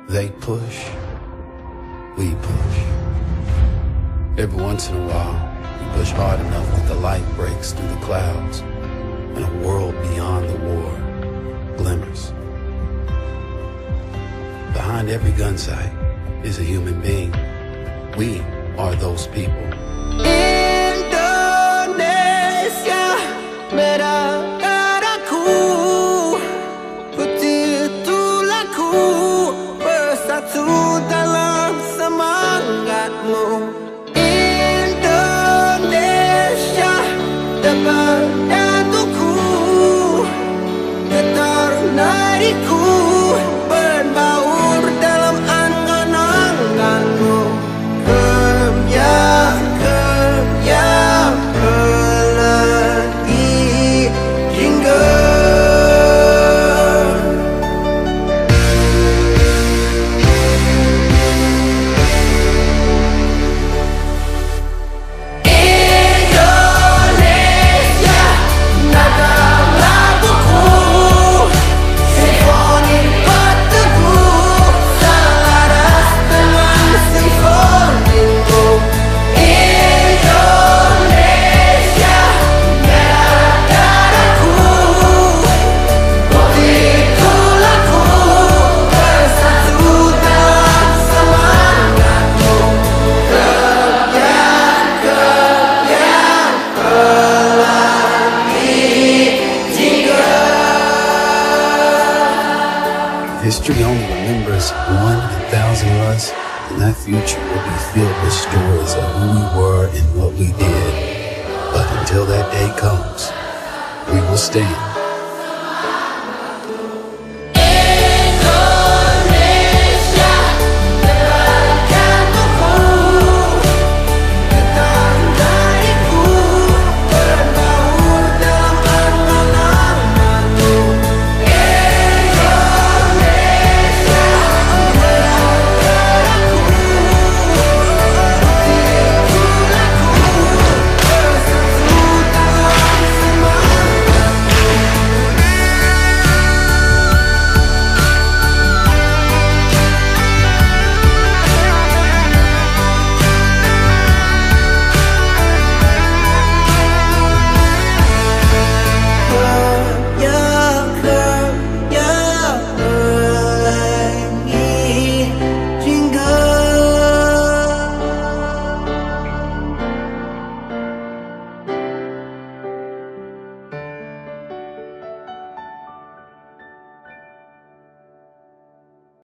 They push, we push. Every once in a while, we push hard enough that the light breaks through the clouds and a world beyond the war glimmers. Behind every gun sight is a human being. We are those people. Indonesia, merah darahku, putih tulangku, bersatu dalam semangatmu. Indonesia, depan jantungku, getar nadiku, berbaur dalam angan-anganmu. History only remembers 1,000 of us, and that future will be filled with stories of who we were and what we did. But until that day comes, we will stand